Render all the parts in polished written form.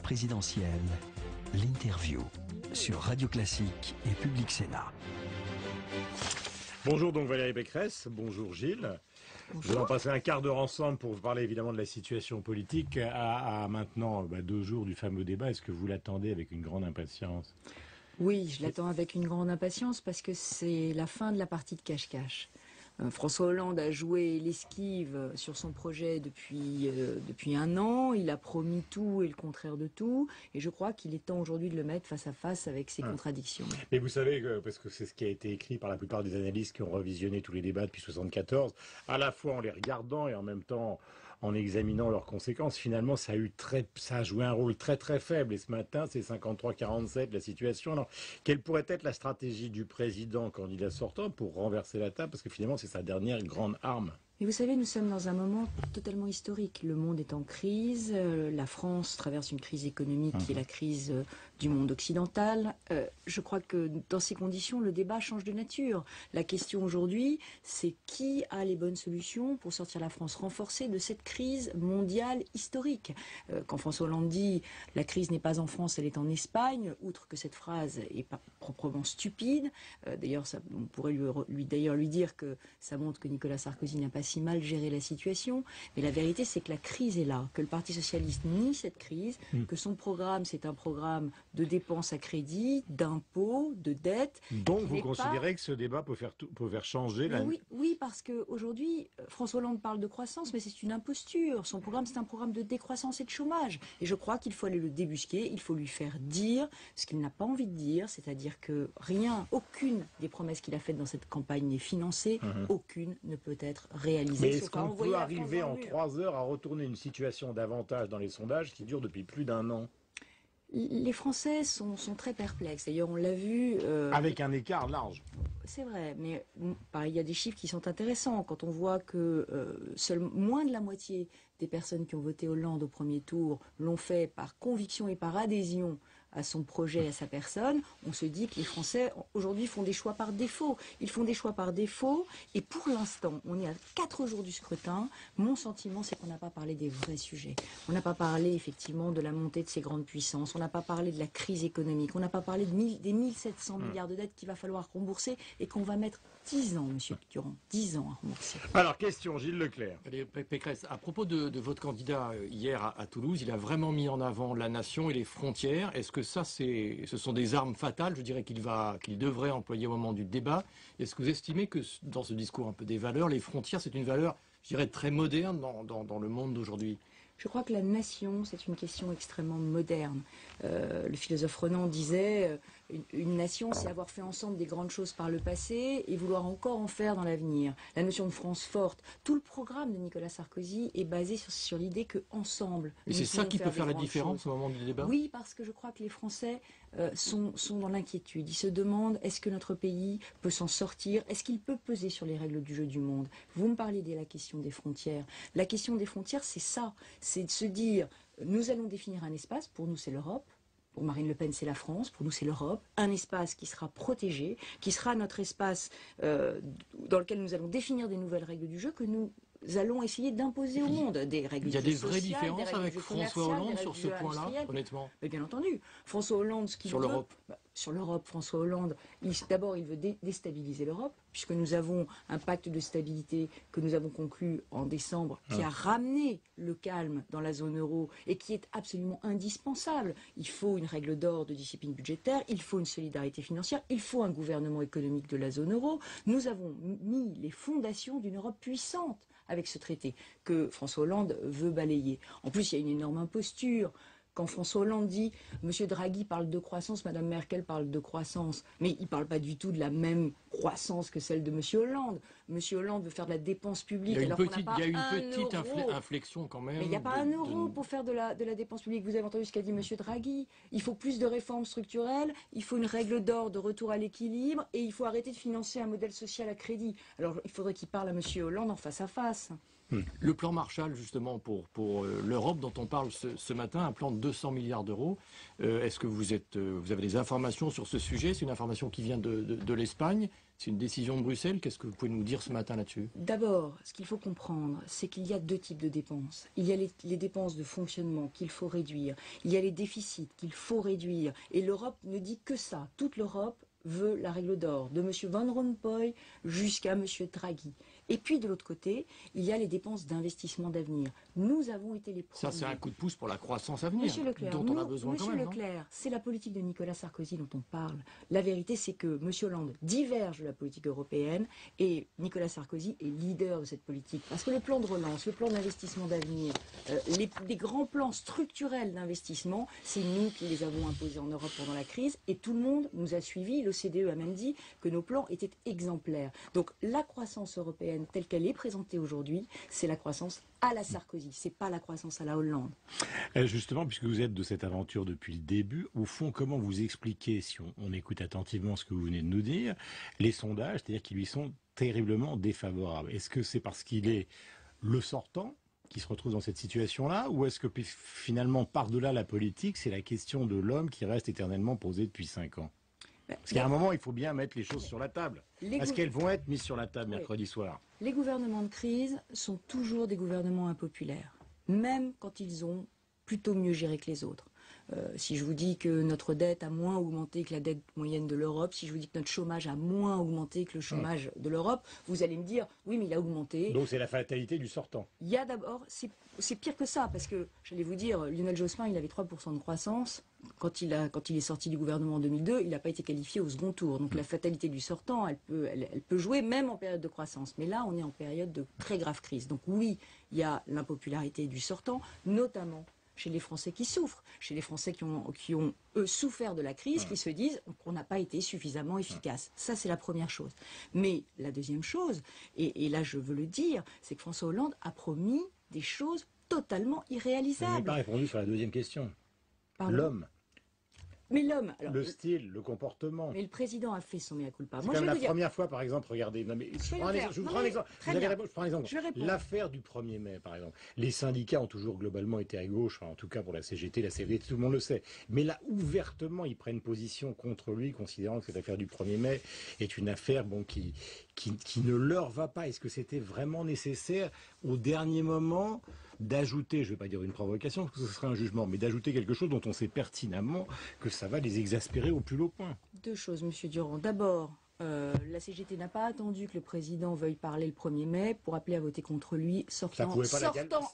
présidentielle, l'interview sur Radio Classique et Public Sénat. Bonjour donc Valérie Pécresse, bonjour Gilles. Bonjour. Nous allons passer un quart d'heure ensemble pour vous parler évidemment de la situation politique à maintenant 2 jours du fameux débat. Est-ce que vous l'attendez avec une grande impatience ? Oui, je l'attends avec une grande impatience parce que c'est la fin de la partie de cache-cache. François Hollande a joué l'esquive sur son projet depuis 1 an. Il a promis tout et le contraire de tout. Et je crois qu'il est temps aujourd'hui de le mettre face à face avec ses contradictions. Mais vous savez, parce que c'est ce qui a été écrit par la plupart des analystes qui ont revisionné tous les débats depuis 1974, à la fois en les regardant et en même temps en examinant leurs conséquences, finalement ça a joué un rôle très très faible. Et ce matin, c'est 53-47 la situation. Alors, quelle pourrait être la stratégie du président candidat sortant pour renverser la table ? Parce que finalement, c'est sa dernière grande arme. Et vous savez, nous sommes dans un moment totalement historique. Le monde est en crise. La France traverse une crise économique qui est la crise du monde occidental. Je crois que dans ces conditions, le débat change de nature. La question aujourd'hui, c'est qui a les bonnes solutions pour sortir la France renforcée de cette crise mondiale historique. Quand François Hollande dit « la crise n'est pas en France, elle est en Espagne », outre que cette phrase est pas proprement stupide, d'ailleurs, on pourrait lui dire que ça montre que Nicolas Sarkozy n'a pas si mal géré la situation, mais la vérité c'est que la crise est là, que le Parti Socialiste nie cette crise, que son programme c'est un programme de dépenses à crédit, d'impôts, de dettes. Donc vous considérez que ce débat peut faire changer la... Oui, parce qu'aujourd'hui, François Hollande parle de croissance, mais c'est une imposture. Son programme c'est un programme de décroissance et de chômage. Et je crois qu'il faut aller le débusquer, il faut lui faire dire ce qu'il n'a pas envie de dire, c'est-à-dire que aucune des promesses qu'il a faites dans cette campagne n'est financée, aucune ne peut être réalisée. Mais est-ce qu'on peut arriver en 3 heures à retourner une situation d'avantage dans les sondages qui dure depuis plus d'1 an ? Les Français sont très perplexes. D'ailleurs, on l'a vu... Avec un écart large. C'est vrai, mais il y a des chiffres qui sont intéressants. Quand on voit que moins de la moitié des personnes qui ont voté Hollande au premier tour l'ont fait par conviction et par adhésion à son projet, à sa personne, on se dit que les Français, aujourd'hui, font des choix par défaut. Ils font des choix par défaut, et pour l'instant, on est à 4 jours du scrutin. Mon sentiment, c'est qu'on n'a pas parlé des vrais sujets. On n'a pas parlé, effectivement, de la montée de ces grandes puissances. On n'a pas parlé de la crise économique. On n'a pas parlé des 1700 milliards de dettes qu'il va falloir rembourser, et qu'on va mettre 10 ans, monsieur Durand, 10 ans à rembourser. Alors, question, Gilles Leclerc. Pécresse, à propos de votre candidat hier à Toulouse, il a vraiment mis en avant la nation et les frontières. Est-ce que ça, ce sont des armes fatales, je dirais, qu'il devrait employer au moment du débat? Est-ce que vous estimez que dans ce discours un peu des valeurs, les frontières, c'est une valeur, je dirais, très moderne dans le monde d'aujourd'hui? Je crois que la nation, c'est une question extrêmement moderne. Le philosophe Renan disait une nation, c'est avoir fait ensemble des grandes choses par le passé et vouloir encore en faire dans l'avenir. La notion de France forte, tout le programme de Nicolas Sarkozy est basé sur l'idée que ensemble. Et c'est ça qui peut faire la différence au moment du débat? Oui, parce que je crois que les Français sont dans l'inquiétude. Ils se demandent, est-ce que notre pays peut s'en sortir? Est-ce qu'il peut peser sur les règles du jeu du monde? Vous me parlez de la question des frontières. La question des frontières, c'est ça. C'est de se dire, nous allons définir un espace, pour nous c'est l'Europe, pour Marine Le Pen c'est la France, pour nous c'est l'Europe, un espace qui sera protégé, qui sera notre espace dans lequel nous allons définir des nouvelles règles du jeu que nous allons essayer d'imposer au monde, des règles sociales. Il y a des vraies différences avec François Hollande sur ce point-là, honnêtement. Mais bien entendu. François Hollande, sur l'Europe. Sur l'Europe, François Hollande, d'abord il veut déstabiliser l'Europe, puisque nous avons un pacte de stabilité que nous avons conclu en décembre, qui a ramené le calme dans la zone euro et qui est absolument indispensable. Il faut une règle d'or de discipline budgétaire, il faut une solidarité financière, il faut un gouvernement économique de la zone euro. Nous avons mis les fondations d'une Europe puissante avec ce traité que François Hollande veut balayer. En plus, il y a une énorme imposture. Quand François Hollande dit « Monsieur Draghi parle de croissance, Madame Merkel parle de croissance », mais il ne parle pas du tout de la même croissance que celle de Monsieur Hollande. Monsieur Hollande veut faire de la dépense publique. Il y a une petite inflexion quand même. Mais il n'y a pas 1 euro pour faire de la dépense publique. Vous avez entendu ce qu'a dit Monsieur Draghi. Il faut plus de réformes structurelles, il faut une règle d'or de retour à l'équilibre et il faut arrêter de financer un modèle social à crédit. Alors il faudrait qu'il parle à Monsieur Hollande en face à face. Le plan Marshall, justement, pour l'Europe, dont on parle ce matin, un plan de 200 milliards d'euros. Est-ce que vous avez des informations sur ce sujet? C'est une information qui vient de l'Espagne? C'est une décision de Bruxelles? Qu'est-ce que vous pouvez nous dire ce matin là-dessus? D'abord, ce qu'il faut comprendre, c'est qu'il y a deux types de dépenses. Il y a les dépenses de fonctionnement qu'il faut réduire. Il y a les déficits qu'il faut réduire. Et l'Europe ne dit que ça. Toute l'Europe veut la règle d'or, de M. Van Rompuy jusqu'à M. Draghi. Et puis de l'autre côté, il y a les dépenses d'investissement d'avenir. Nous avons été les premiers. Ça, c'est un coup de pouce pour la croissance à venir, Monsieur Leclerc, dont on a besoin quand même. Monsieur Leclerc, c'est la politique de Nicolas Sarkozy dont on parle. La vérité, c'est que M. Hollande diverge de la politique européenne et Nicolas Sarkozy est leader de cette politique. Parce que le plan de relance, le plan d'investissement d'avenir, les grands plans structurels d'investissement, c'est nous qui les avons imposés en Europe pendant la crise et tout le monde nous a suivis. L'OCDE a même dit que nos plans étaient exemplaires. Donc la croissance européenne telle qu'elle est présentée aujourd'hui, c'est la croissance à la Sarkozy, c'est pas la croissance à la Hollande. Justement, puisque vous êtes de cette aventure depuis le début, au fond, comment vous expliquez, si on écoute attentivement ce que vous venez de nous dire, les sondages, c'est-à-dire qui lui sont terriblement défavorables? Est-ce que c'est parce qu'il est le sortant qui se retrouve dans cette situation-là, ou est-ce que finalement, par-delà la politique, c'est la question de l'homme qui reste éternellement posée depuis 5 ans? Parce qu'à un moment, il faut bien mettre les choses sur la table. Est-ce qu'elles vont être mises sur la table mercredi soir? Les gouvernements de crise sont toujours des gouvernements impopulaires, même quand ils ont plutôt mieux géré que les autres. Si je vous dis que notre dette a moins augmenté que la dette moyenne de l'Europe, si je vous dis que notre chômage a moins augmenté que le chômage de l'Europe, vous allez me dire, oui, mais il a augmenté. Donc c'est la fatalité du sortant. Il y a d'abord, c'est pire que ça, parce que, j'allais vous dire, Lionel Jospin, il avait 3% de croissance. Quand il est sorti du gouvernement en 2002, il n'a pas été qualifié au second tour. Donc la fatalité du sortant, elle peut jouer même en période de croissance. Mais là, on est en période de très grave crise. Donc oui, il y a l'impopularité du sortant, notamment chez les Français qui souffrent, chez les Français qui ont eux, souffert de la crise, qui se disent qu'on n'a pas été suffisamment efficace. Ça, c'est la première chose. Mais la deuxième chose, et là je veux le dire, c'est que François Hollande a promis des choses totalement irréalisables. Vous n'avez pas répondu sur la deuxième question. Pardon ? L'homme. Mais l'homme, alors, le style, le comportement. Mais le président a fait son mea culpa. C'est quand même la première fois, par exemple, regardez. Non, mais je vous prends un exemple. Je prends un exemple. L'affaire du 1er mai, par exemple. Les syndicats ont toujours globalement été à gauche, en tout cas pour la CGT, la CFDT, tout le monde le sait. Mais là, ouvertement, ils prennent position contre lui, considérant que cette affaire du 1er mai est une affaire qui ne leur va pas. Est-ce que c'était vraiment nécessaire, au dernier moment, d'ajouter, je ne vais pas dire une provocation, parce que ce serait un jugement, mais d'ajouter quelque chose dont on sait pertinemment que ça va les exaspérer au plus haut point? Deux choses, Monsieur Durand. D'abord, la CGT n'a pas attendu que le président veuille parler le 1er mai pour appeler à voter contre lui, sortant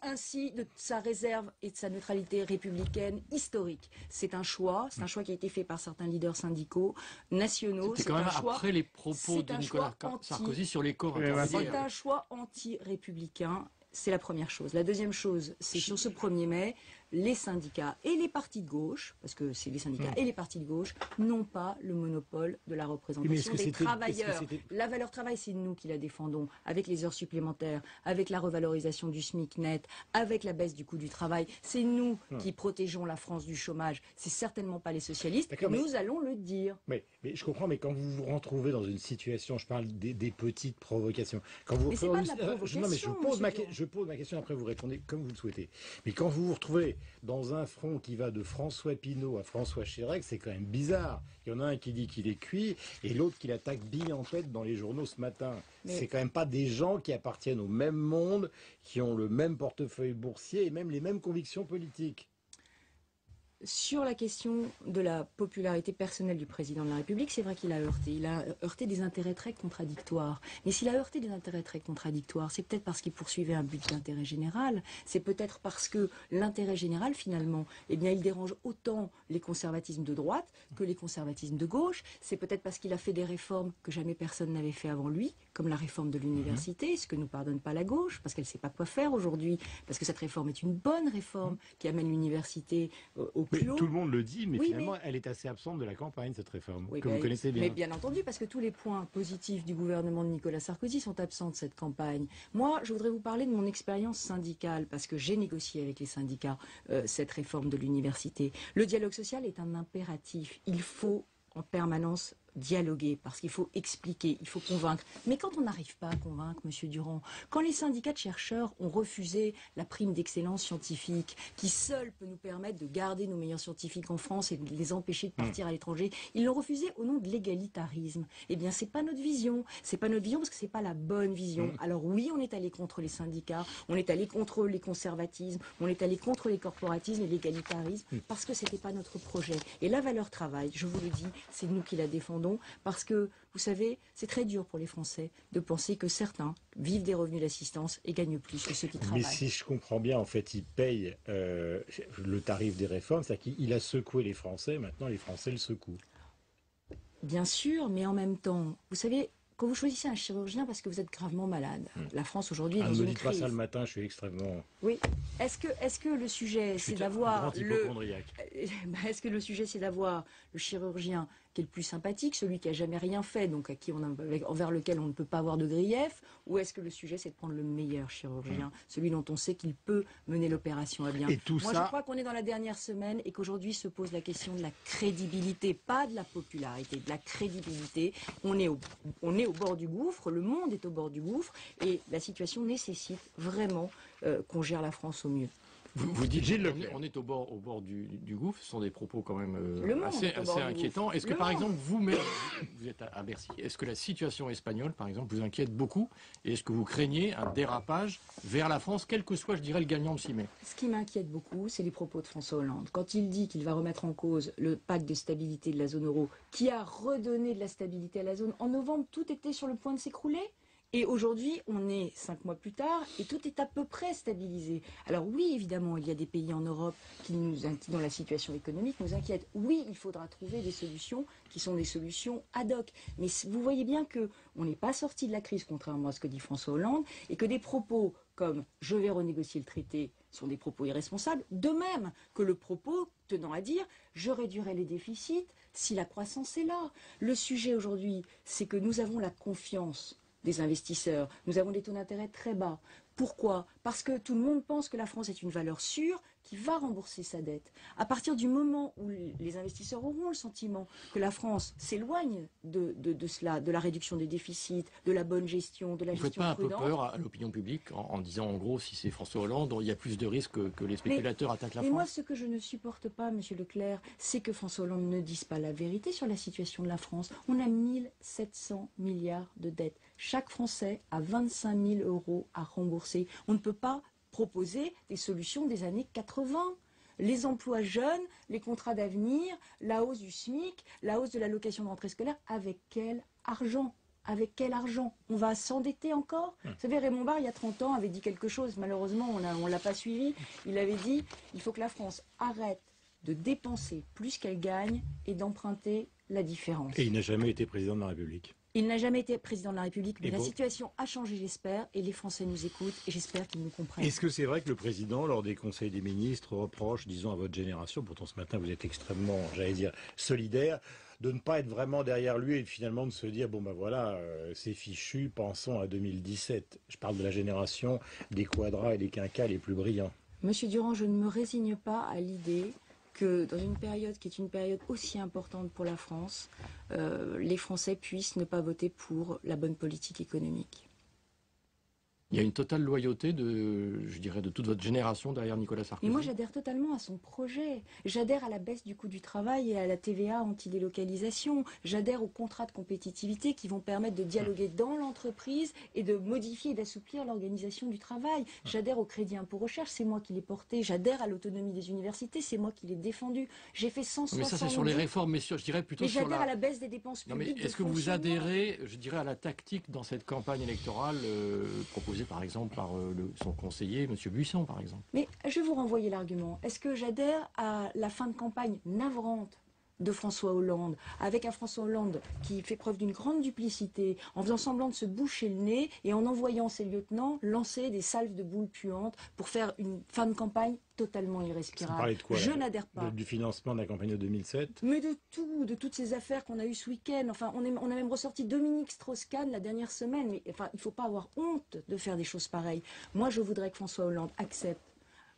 ainsi de sa réserve et de sa neutralité républicaine historique. C'est un choix qui a été fait par certains leaders syndicaux nationaux. C'était quand même après les propos de Nicolas Sarkozy sur les corps intermédiaires. C'est un choix anti-républicain. C'est la première chose. La deuxième chose, c'est sur ce 1er mai, les syndicats et les partis de gauche, parce que c'est les syndicats et les partis de gauche, n'ont pas le monopole de la représentation des travailleurs. La valeur travail, c'est nous qui la défendons, avec les heures supplémentaires, avec la revalorisation du SMIC net, avec la baisse du coût du travail. C'est nous qui protégeons la France du chômage. C'est certainement pas les socialistes. Nous allons le dire. Mais je comprends, mais quand vous vous retrouvez dans une situation, je parle des petites provocations. Quand vous mais c'est pas de la provocation, non, mais je pose ma question, après vous répondez comme vous le souhaitez. Mais quand vous vous retrouvez dans un front qui va de François Pinault à François Chirac, c'est quand même bizarre. Il y en a un qui dit qu'il est cuit et l'autre qui l'attaque bille en tête dans les journaux ce matin. C'est quand même pas des gens qui appartiennent au même monde, qui ont le même portefeuille boursier et même les mêmes convictions politiques. Sur la question de la popularité personnelle du président de la République, c'est vrai qu'il a heurté. Il a heurté des intérêts très contradictoires. Mais s'il a heurté des intérêts très contradictoires, c'est peut-être parce qu'il poursuivait un but d'intérêt général. C'est peut-être parce que l'intérêt général, finalement, eh bien, il dérange autant les conservatismes de droite que les conservatismes de gauche. C'est peut-être parce qu'il a fait des réformes que jamais personne n'avait fait avant lui, comme la réforme de l'université, ce que nous pardonne pas la gauche, parce qu'elle ne sait pas quoi faire aujourd'hui, parce que cette réforme est une bonne réforme qui amène l'université au plus haut. Tout le monde le dit, mais finalement, elle est assez absente de la campagne, cette réforme, que vous connaissez bien. Mais bien entendu, parce que tous les points positifs du gouvernement de Nicolas Sarkozy sont absents de cette campagne. Moi, je voudrais vous parler de mon expérience syndicale, parce que j'ai négocié avec les syndicats cette réforme de l'université. Le dialogue social est un impératif. Il faut en permanence dialoguer, parce qu'il faut expliquer, il faut convaincre. Mais quand on n'arrive pas à convaincre, Monsieur Durand, quand les syndicats de chercheurs ont refusé la prime d'excellence scientifique, qui seule peut nous permettre de garder nos meilleurs scientifiques en France et de les empêcher de partir à l'étranger, ils l'ont refusé au nom de l'égalitarisme. Eh bien, c'est pas notre vision. C'est pas notre vision parce que c'est pas la bonne vision. Alors oui, on est allé contre les syndicats, on est allé contre les conservatismes, on est allé contre les corporatismes et l'égalitarisme, parce que c'était pas notre projet. Et la valeur travail, je vous le dis, c'est nous qui la défendons. Parce que, vous savez, c'est très dur pour les Français de penser que certains vivent des revenus d'assistance et gagnent plus que ceux qui travaillent. Mais si je comprends bien, en fait, il paye le tarif des réformes, c'est-à-dire qu'il a secoué les Français, maintenant les Français le secouent. Bien sûr, mais en même temps, vous savez, quand vous choisissez un chirurgien parce que vous êtes gravement malade, la France aujourd'hui est dans Ne me une dites pas crise. ça le matin, je suis extrêmement... Oui. Est-ce que le sujet, c'est d'avoir est-ce que le sujet, c'est d'avoir le chirurgien qui est le plus sympathique, celui qui a jamais rien fait, donc envers lequel on ne peut pas avoir de grief, ou est-ce que le sujet, c'est de prendre le meilleur chirurgien, celui dont on sait qu'il peut mener l'opération à bien. Et tout Moi, ça... je crois qu'on est dans la dernière semaine et qu'aujourd'hui se pose la question de la crédibilité, pas de la popularité, de la crédibilité. On est au bord du gouffre, le monde est au bord du gouffre, et la situation nécessite vraiment qu'on gère la France au mieux. Vous dites on est au bord du gouffre, ce sont des propos quand même assez inquiétants. Est-ce que par exemple vous-même, vous êtes à Bercy, est-ce que la situation espagnole par exemple vous inquiète beaucoup et est-ce que vous craignez un dérapage vers la France, quel que soit je dirais le gagnant de 6 mai? Ce qui m'inquiète beaucoup, c'est les propos de François Hollande. Quand il dit qu'il va remettre en cause le pacte de stabilité de la zone euro, qui a redonné de la stabilité à la zone, en novembre tout était sur le point de s'écrouler. Et aujourd'hui, on est 5 mois plus tard et tout est à peu près stabilisé. Alors oui, évidemment, il y a des pays en Europe dont la situation économique nous inquiète. Oui, il faudra trouver des solutions qui sont des solutions ad hoc. Mais vous voyez bien qu'on n'est pas sorti de la crise, contrairement à ce que dit François Hollande, et que des propos comme « je vais renégocier le traité » sont des propos irresponsables, de même que le propos tenant à dire « je réduirai les déficits si la croissance est là ». Le sujet aujourd'hui, c'est que nous avons la confiance des investisseurs. Nous avons des taux d'intérêt très bas. Pourquoi? Parce que tout le monde pense que la France est une valeur sûre qui va rembourser sa dette. À partir du moment où les investisseurs auront le sentiment que la France s'éloigne de cela, de la réduction des déficits, de la bonne gestion, de la gestion prudente... Vous ne faites pas un peu peur à l'opinion publique en disant en gros si c'est François Hollande, il y a plus de risques que les spéculateurs attaquent la France? Mais moi, ce que je ne supporte pas, Monsieur Leclerc, c'est que François Hollande ne dise pas la vérité sur la situation de la France. On a 1700 milliards de dettes. Chaque Français a 25 000 euros à rembourser. On ne peut pas proposer des solutions des années 80. Les emplois jeunes, les contrats d'avenir, la hausse du SMIC, la hausse de l'allocation de rentrée scolaire, avec quel argent? Avec quel argent? On va s'endetter encore? Vous savez, Raymond Barre, il y a 30 ans, avait dit quelque chose. Malheureusement, on ne l'a pas suivi. Il avait dit il faut que la France arrête de dépenser plus qu'elle gagne et d'emprunter la différence. Et il n'a jamais été président de la République. Il n'a jamais été président de la République, mais la situation a changé, j'espère, et les Français nous écoutent, et j'espère qu'ils nous comprennent. Est-ce que c'est vrai que le président, lors des conseils des ministres, reproche, disons, à votre génération, pourtant ce matin vous êtes extrêmement, j'allais dire, solidaire, de ne pas être vraiment derrière lui et finalement de se dire, bon ben voilà, c'est fichu, pensons à 2017. Je parle de la génération des quadras et des quinquas les plus brillants. Monsieur Durand, je ne me résigne pas à l'idée que dans une période qui est une période aussi importante pour la France, les Français puissent ne pas voter pour la bonne politique économique. Il y a une totale loyauté je dirais, de toute votre génération derrière Nicolas Sarkozy. Mais moi, j'adhère totalement à son projet. J'adhère à la baisse du coût du travail et à la TVA anti-délocalisation. J'adhère aux contrats de compétitivité qui vont permettre de dialoguer dans l'entreprise et de modifier et d'assouplir l'organisation du travail. J'adhère au crédit impôt recherche, c'est moi qui l'ai porté. J'adhère à l'autonomie des universités, c'est moi qui l'ai défendu. J'ai fait 160... Mais ça, c'est sur les réformes, mais je dirais plutôt sur j'adhère à la baisse des dépenses publiques. Non, mais est-ce que vous adhérez, je dirais, à la tactique dans cette campagne électorale proposée par exemple par son conseiller, M. Buisson, par exemple? Mais je vais vous renvoyer l'argument. Est-ce que j'adhère à la fin de campagne navrante de François Hollande, avec un François Hollande qui fait preuve d'une grande duplicité, en faisant semblant de se boucher le nez et en envoyant ses lieutenants lancer des salves de boules puantes pour faire une fin de campagne totalement irrespirable? Vous parlez de quoi? Je n'adhère pas. Du financement de la campagne de 2007? Mais de tout, de toutes ces affaires qu'on a eues ce week-end. Enfin, on a même ressorti Dominique Strauss-Kahn la dernière semaine. Mais enfin, il ne faut pas avoir honte de faire des choses pareilles. Moi, je voudrais que François Hollande accepte.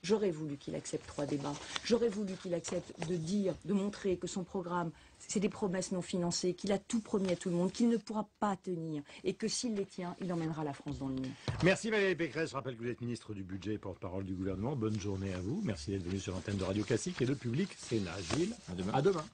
J'aurais voulu qu'il accepte 3 débats. J'aurais voulu qu'il accepte de montrer que son programme, c'est des promesses non financées, qu'il a tout promis à tout le monde, qu'il ne pourra pas tenir, et que s'il les tient, il emmènera la France dans le mur. Merci Valérie Pécresse. Je rappelle que vous êtes ministre du Budget et porte-parole du gouvernement. Bonne journée à vous. Merci d'être venu sur l'antenne de Radio Classique et de Public Sénat. Gilles, À demain. À demain.